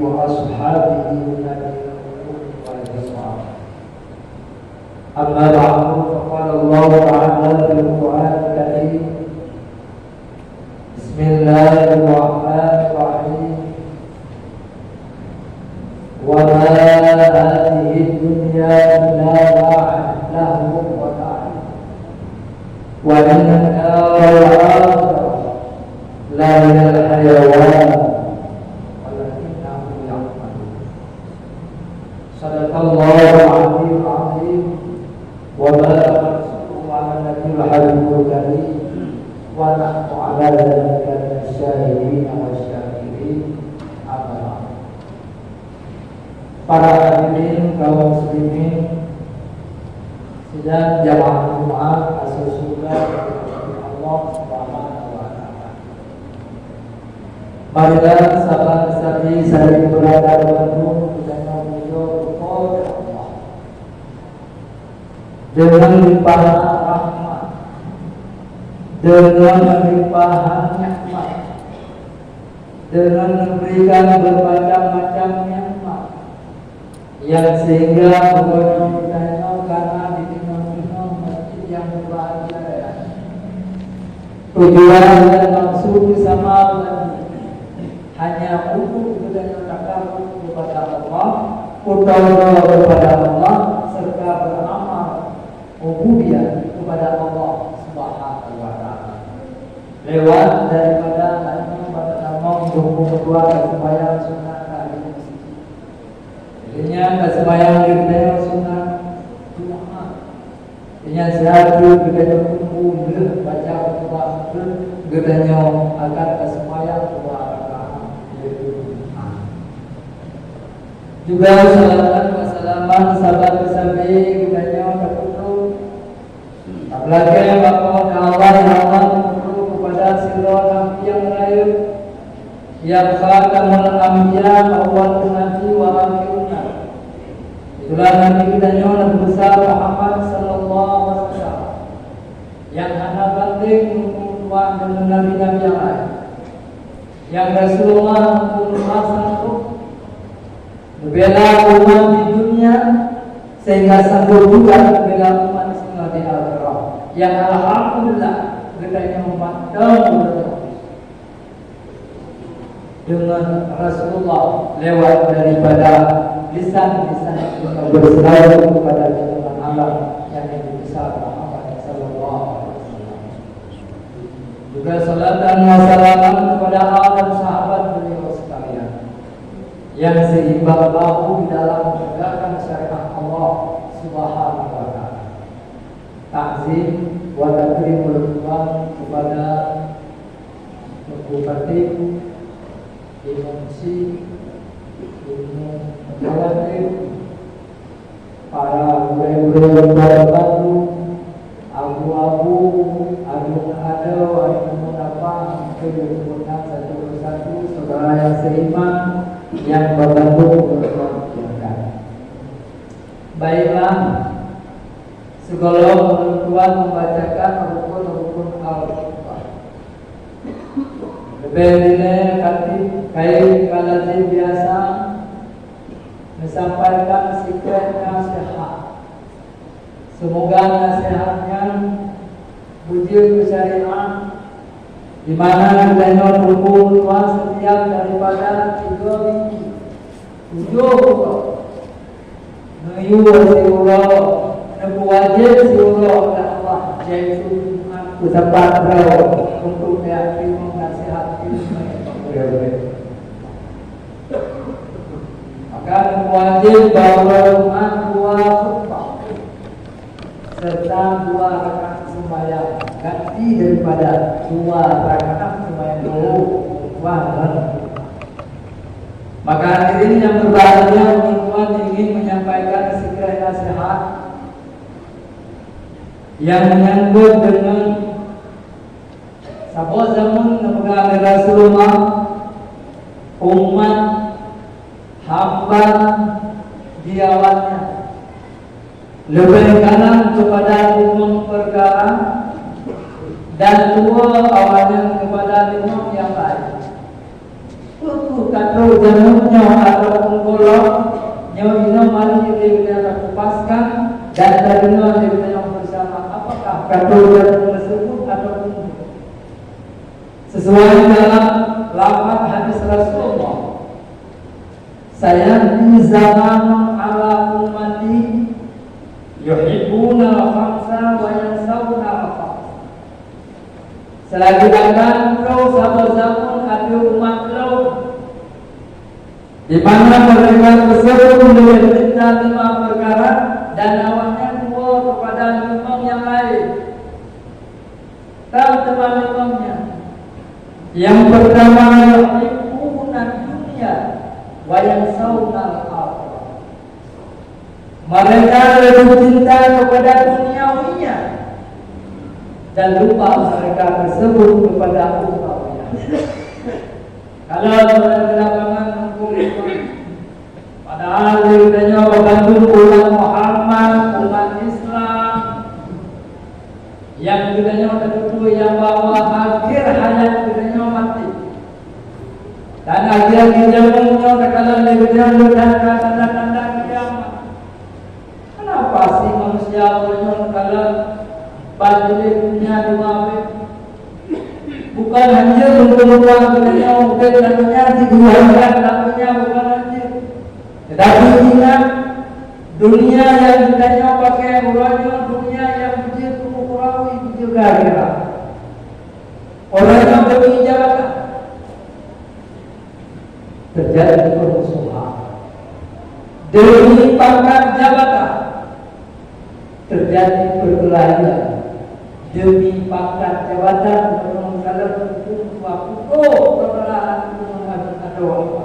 وأصحابه من القرون والجماعة. أما بعد فقال الله تعالى في القرآن الكريم: بسم الله الرحمن الرحيم. وما هذه الدنيا إلا لهو ولعب وإن الدار الآخرة لهي الحيوان ولكنهم يعملون. صدق الله العلي العظيم وبلغ رسوله على النبي الحبيب الكريم ونحن على ذلك من الشاهدين والشاكرين. أما بعد. Para hadirin kaum muslimin sidang jamaah Jumat asal surga dari Allah Subhanahu wa taala. Marilah sahabat-sahabat saya berada Bandung dan menuju kepada Allah dengan limpahan rahmat, dengan limpahan nikmat, dengan memberikan bermacam-macam nikmat, yang sehingga membuat kita karena ditinam-tinam masjid yang berbahagia. Tujuan dan maksud bersama hanya untuk kita takabur kepada Allah, berdoa kepada Allah, serta beramal ubudiyah kepada Allah Subhanahu wa taala. Lewat daripada nama untuk berdoa sembahyang sunat dengan kesembahyang kita sunat Jumat, dengan sehat kita tunggu baca doa kita akan kesembahyang doa rakaat juga salawat wassalaman sahabat-sahabat kita terkumpul apalagi bapak Allah terkumpul kepada seluruh nabi yang lain yang khatamul anbiya awal nabi wa akhiruna. Itulah Nabi kita Nabi besar Muhammad sallallahu alaihi wasallam yang anak penting mengumpulkan dengan nabi-nabi yang lain. Yang Rasulullah untuk membela umat di dunia sehingga sanggup juga membela umat sehingga di akhirat. Yang alhamdulillah kita umat dengan Rasulullah lewat daripada lisan-lisan yang berselalu kepada junjungan Allah yang besar Muhammad sallallahu alaihi wasallam. Juga salat dan wassalaman kepada para sahabat beliau sekalian yang seimbang bahu di dalam menegakkan syariat Allah Subhanahu wa taala. Takzim wa takrimul kepada Bupati Imamsi, Imam Jawatir, para ulama baru, abu-abu, adu-adu, adu-munafah, kebetulan satu persatu saudara yang seiman yang membantu berkelanjutan. Baiklah, sebelum Tuhan membacakan rukun-rukun Al-Quran. Lebih kait kalazim biasa menyampaikan sikap nasihat. Semoga nasihatnya bujur syariat di mana kita berkumpul Tuhan setiap daripada 3 minggu 7 meyu siulah nebu wajib siulah dan Allah yaitu ucapan beliau untuk meyakinkan nasihat ini. Maka wajib bawa umat 2 khutbah serta 2 rakaat sembahyang ganti daripada 2 rakaat sembahyang dulu. Maka hadirin yang berbahagia, Tuhan ingin menyampaikan segala nasihat yang menyangkut dengan sebuah zaman Nabi Rasulullah, umat hamba diawatnya lebih kanan kepada 5 perkara dan 2 awalnya kepada 5 yang lain. Kata zamannya Sesuai dalam lafaz hadis Rasulullah, saya di zaman ala ummati yuhibbuna al-khamsa wa yansawna al-khamsa. Selagi akan kau sabar-sabar ada umat kau di mana mereka tersebut mencinta 5 perkara dan awalnya dua kepada 5 yang lain. Tahu teman 5-nya? Yang pertama yuhibbuna dunia wa yansawna al-akhirah. Mereka lebih cinta kepada duniawinya dan lupa mereka tersebut kepada ukhrawiyah. Kalau di lapangan padahal ditanya membantu umat Muhammad, umat Islam yang ditanya tentu yang bawa akhir hayat ditanya mati dan akhir hidupnya terkala ditanya dan tanda-tanda kiamat. Kenapa sih manusia menyon kalau balik dunia dunia bukan hanya untuk dunia mungkin namanya digunakan namanya bukan hanya, tetapi ingat dunia yang ditanya pakai uranya dunia yang begitu ukhrawi juga kira orang yang demi jabatan terjadi permusuhan demi pangkat jabatan terjadi perkelahian demi pangkat jabatan dalam hukum waktu perkelahian ada apa?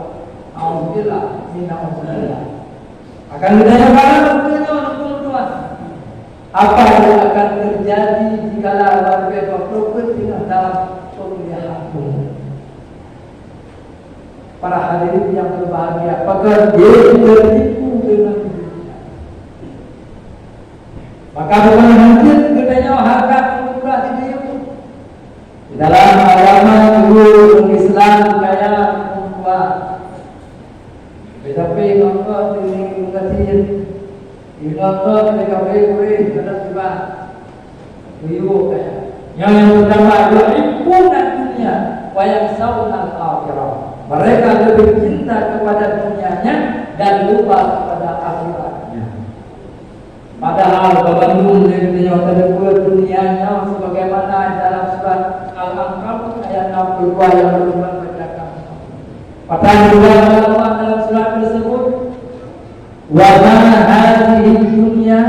Alhamdulillah, minallah. Akan ditanya pada tuan-tuan, apa yang akan terjadi jika warga berpikir dengan dalam pemilihan umum? Para hadirin yang berbahagia, apakah dia tertipu dengan dunia? Maka bukan hanya katanya harga murah di dunia. Di dalam agama dulu Islam kaya membuat tetapi maka ini mengatakan ilmu mereka boleh ada tiba beliau kaya yang pertama adalah himpunan dunia wa yansawna al-akhirah. Mereka lebih cinta kepada dunianya dan lupa kepada akhiratnya. Padahal Bandung yang terbuat dunianya sebagaimana dalam surat Al-Ankabut ayat 62 yang belum membacakan. Padahal juga dalam surat tersebut, wa ma hadhihi dunya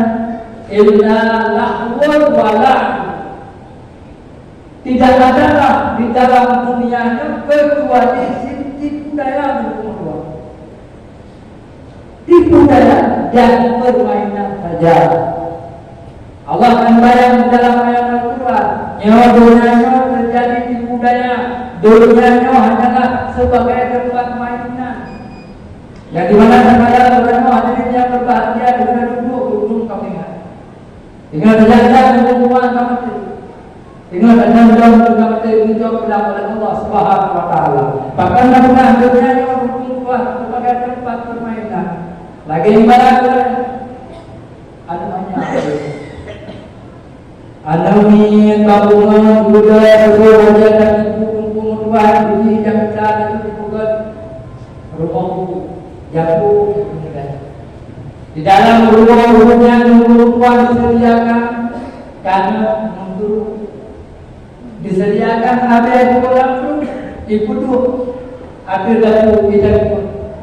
illa lahwun wa la'ib. Tidak adalah di dalam dunianya kecuali tipu daya kedua. Tipu daya dan permainan saja. Allah akan bayang dalam ayat Al-Quran, nyawa dunianya terjadi tipu daya, dunianya hanyalah sebagai tempat mainan. Yang dimana terkadang dunianya hadirin yang berbahagia dengan duduk gunung kambingan, dengan berjalan dengan tuan kami, dengan berjalan dengan berjalan kepada Allah Subhanahu Wa Taala. Bahkan dalam dunianya berkumpul sebagai tempat permainan. Lagi ibarat adanya anami tabungan budaya budaya dan kumpul Tuhan di yang kita dibuat rumah jatuh di dalam rumah-rumahnya Tuhan disediakan karena untuk disediakan ada di kolam ibu ada datu kita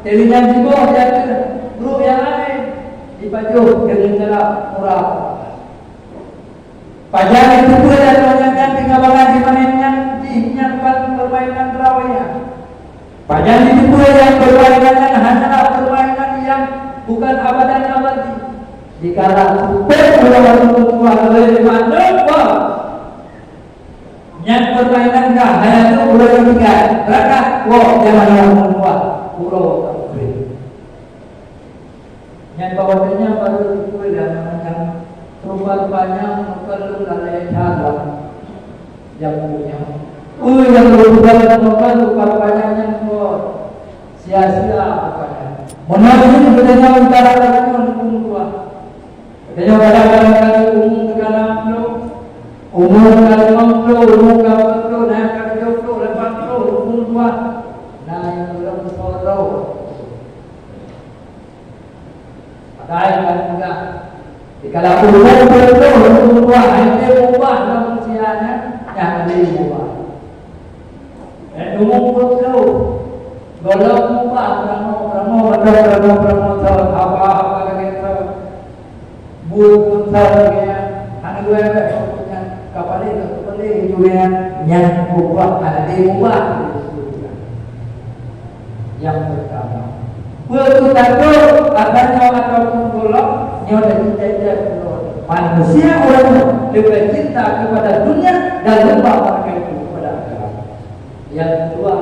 telinga di bawah jatuh grup yang lain dipaju dengan cara murah. Pajak itu pula dan banyakkan tinggal balas dimainkan dinyatakan permainan terawih. Pajak itu pula yang permainan hanyalah permainan yang bukan abadan abadi. Dikala super melawan tua oleh mana? Yang permainan kah hanya itu bulan ketiga. Berapa? Wow, jangan orang tua. Pulau yang bawahnya baru dipukul dan macam rupa-rupanya perlu lalai jalan yang punya. Yang berubah rupa-rupanya yang sia-sia rupanya. Menurut bedanya antara orang umum tua. Bedanya kadang-kadang kali umum ke dalam umum kali mampu, umum kali mampu, naik kali jauh, Kalau urusan betul buah, itu buah manusianya yang ada buah. Umum betul, golong buah, beramo apa kita buat kita, anak gue kapal itu juga yang buah, ada buah. Yang pertama, betul adanya ataupun golong yang dari manusia orang lebih cinta kepada dunia dan lupa mereka itu kepada akhirat. Yang kedua,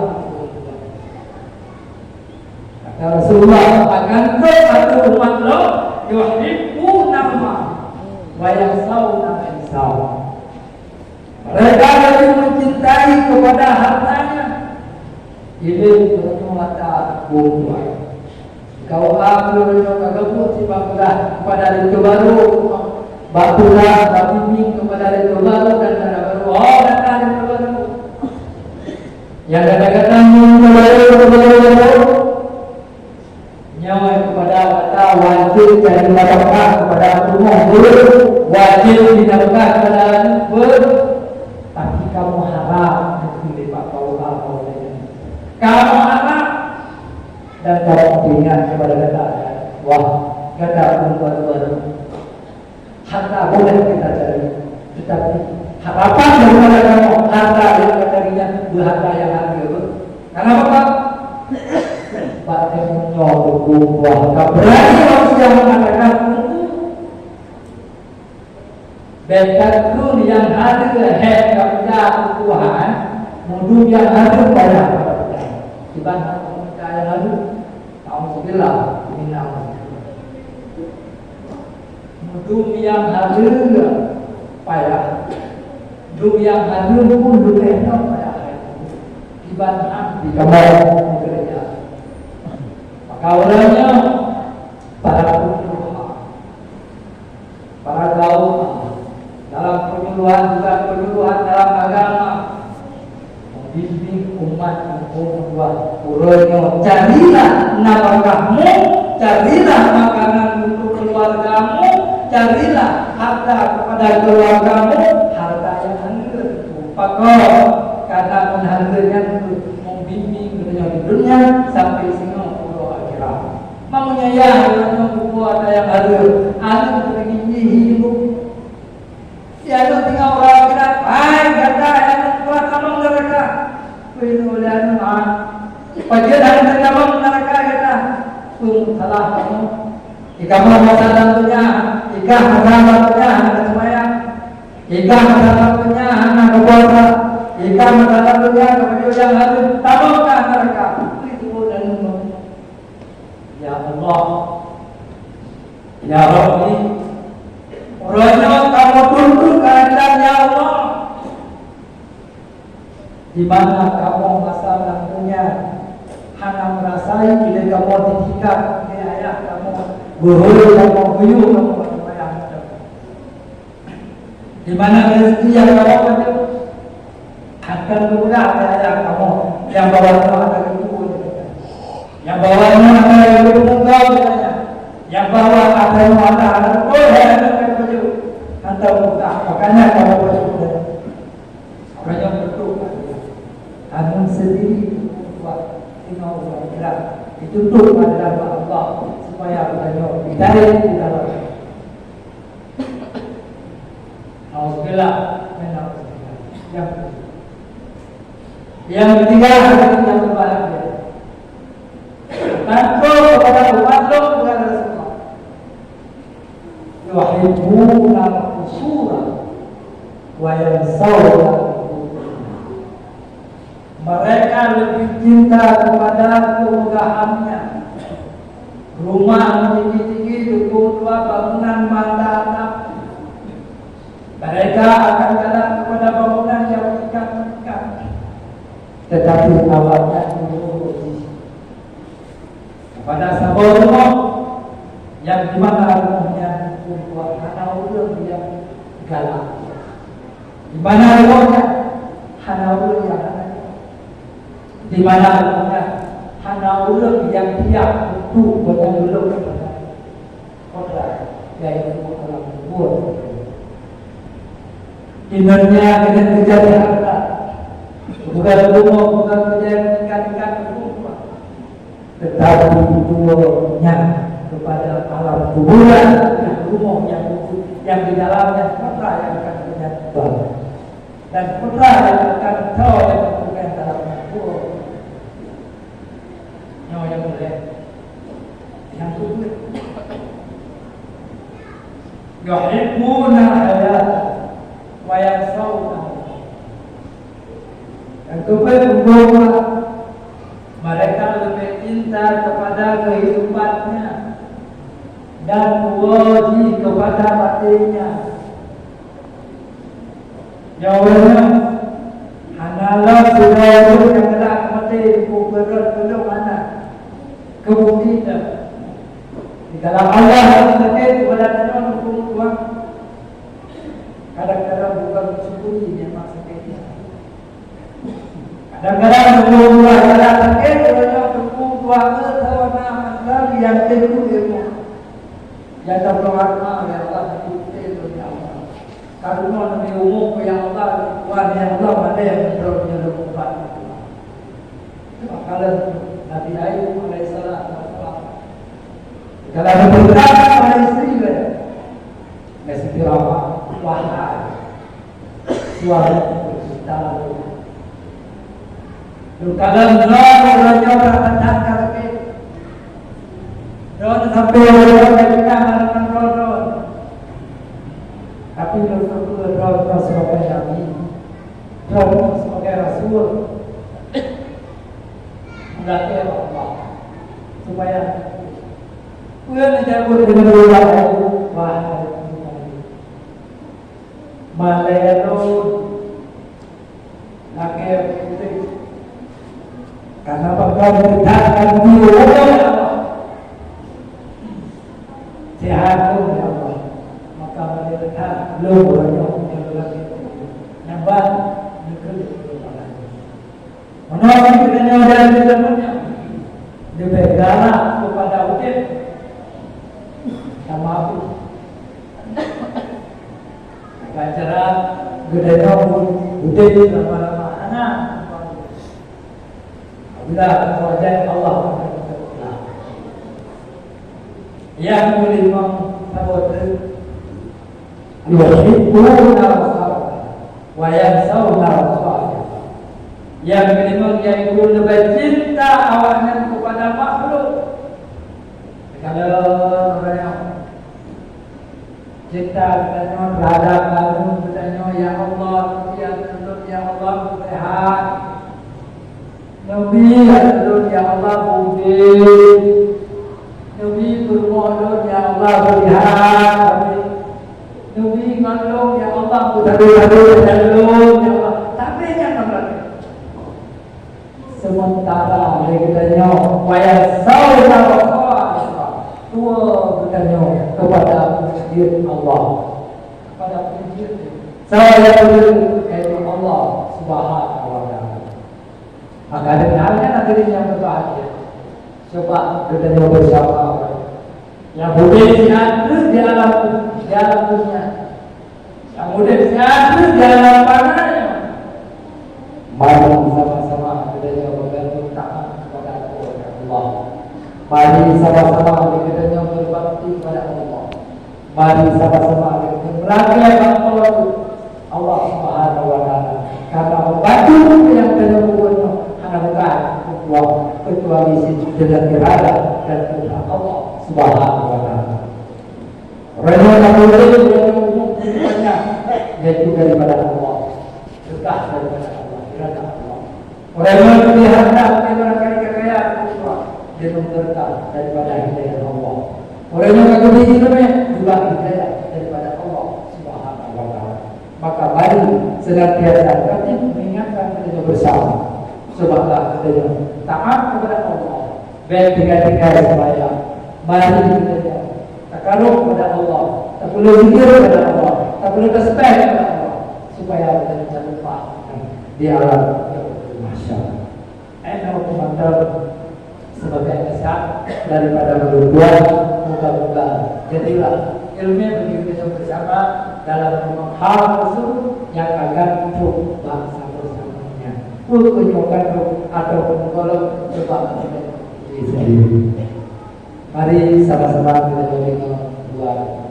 kata Rasulullah akan atau umat lo yuhibbu nama wa yasawna insau. Mereka lebih mencintai kepada hartanya. Ini bermata buah. Kau ambil kagak si bakulah kepada itu baru bakulah bimbing kepada itu baru dan ada baru datang itu baru yang kata-kata baru nyawa kepada kata wajib jadi nafkah kepada rumah wajib dinafkah kepada tapi kamu harap itu Pak Paul kamu harap dan kamu ingat kepada kata wah kata baru harta boleh kita cari tetapi harapan daripada kamu harta yang kita carinya harta yang hadir karena apa? Batin menyolok buah berani manusia mengatakan betul yang hadir kerja Tuhan mudah yang hadir pada dibanding yang hadir Alhamdulillah minam dunia hadir payah dunia hadir pun dunia payah dibanding di kamar gereja maka orangnya para penyeluruh para kaum dalam penyuluhan juga penyuluhan dalam agama membimbing umat membuat urutnya carilah nafkahmu carilah makanan untuk keluargamu carilah harta kepada keluargamu harta yang hadir pakor karena menghadirnya membimbing dunia di dunia sampai sini pulau akhirat mamanya ya yang membuat ada yang hadir ada begini hidup ya itu tinggal orang akhirat baik kata yang membuat kamu mereka penulisan Pajian dan kamu mereka kata salah kamu jika masa tentunya jika masa tentunya anak semaya jika masa tentunya anak keluarga jika masa tentunya kepada yang lalu tamamkan mereka itu dan ya Allah ya Rabbi orangnya kamu tunduk kehendak ya Allah di mana kamu masa tentunya hanya merasai bila kamu ditingkat oleh ayah kamu guru kamu guyuh kamu ayah di mana rezeki yang kamu ada akan mudah oleh ayah kamu yang bawahnya ada ibu yang bawahnya ada ibu muka yang bawah ada yang ada boleh ada baju atau muka makanya kamu bersyukur makanya betul anu sendiri buat tinggal berakhirat dituntut pada Allah supaya kita ditarik di dalam. Alhamdulillah, yang ketiga yang berbahagia. Tanpa kepada umat lo bukan Rasulullah. Yuhibbuna usura wa yansawna mereka lebih cinta kepada kemegahannya rumah tinggi-tinggi cukup dua bangunan mata atap mereka akan jalan kepada bangunan yang tingkat-tingkat tetapi awalnya kepada sebuah rumah yang dimana rumahnya membuat hana ulun yang galak di mana rumahnya hana ulun yang di mana hana ulun yang tiap untuk berulung kepada kodrat yaitu kolam subur. Dinnernya dengan kejadian harta, bukan rumah, bukan kejadian ikan-ikan rumah, tetapi tujuannya kepada alam kuburan, yang rumah yang di dalamnya putra yang akan menyatu dan putra yang akan tahu yang bukan dalamnya kubur. Nyawa yang boleh, yang kubur. Yuhibbuna hayat wa yansawna. Yang kedua, mereka lebih cinta kepada kehidupannya dan wajib kepada matinya. Jawabannya, hanalah sudah yang telah mati kuberat belum anak kemungkinan. Kalau Allah yang sakit kepada tanah hukum Tuhan, kadang-kadang bukan sembunyi memang sakitnya. Kadang-kadang hukum Tuhan kadang sakit kerana hukum Tuhan tertawana sekali yang teguh ilmu. Yang terperwarna yang Allah dikutip oleh Allah. Karena Nabi umum yang Allah Tuhan yang Allah ada yang menurutnya lepas itu. Kalau Nabi Ayub alaihissalam kalau ada berkata pada istri dia, mesti rawat, wahai suami bercinta. Kalau orang jauh berkata lagi, orang sampai orang berkata orang. Tapi orang sebagai nabi, orang sebagai rasul, mengatakan Allah supaya Kuya menjabut dengan doa wahai Malayalun laki putih karena bangga menegakkan diri Allah sehat pun ya Allah maka mereka belum banyak yang lagi nampak negeri menolak dengan dari dalamnya dibegala kepada Udin sama aku cara gedenya pun Udin lama-lama anak bila wajah Allah yang kelima sahabat yuhibbuna rasulullah wa yansawna rasulullah. Yang kelima yaitu lebih cinta awaknya kepada makhluk. Kalau orang cinta katanya terhadap kamu katanya ya Allah ya Allah sehat Nabi ya Allah mungkin Nabi bermohon ya Allah berlihat Nabi ngalung ya Allah berdoa ya Allah tapi yang sementara katanya waya saudara tua bertanya kepada diri Allah kepada diri saya berdoa Allah Subhanahu wa taala maka dengarnya nanti yang berbahagia coba bertanya bersama yang boleh diadu di alam dunia yang boleh diadu di alam panahnya mari sama-sama bertanya bergantung tangan kepada Allah. Mari sama-sama kita berbakti kepada Allah. Mari sama-sama kita merayakan Allah Subhanahu wa taala. Karena membantu yang terlalu hanya bukan kecuali dengan irada dan kehendak Allah Subhanahu wa taala. Raya boleh yang umumnya yaitu daripada Allah. Dekat daripada Allah, irada Allah. Orang yang melihat mereka kekayaan dia mengerti daripada hidayah Allah. Orang yang mengikuti ilmu juga hidayah daripada Allah Subhanahu wa taala. Maka mari senantiasa kita mengingatkan kita bersama. Sebablah kita taat kepada Allah. Baik tiga-tiga sembahyang. Mari kita takaruf kepada Allah. Tak perlu zikir kepada Allah. Tak perlu tasbih kepada Allah. Supaya kita tidak lupa di alam mahsyar. Ana komandan sebagai kesan daripada berdua, moga-moga jadilah ilmu begitu bersama dalam hal tersebut yang akan untuk bangsa bersamanya. Kunjungkan atau menggolong coba diri sendiri. Mari sama-sama kita berikan dua.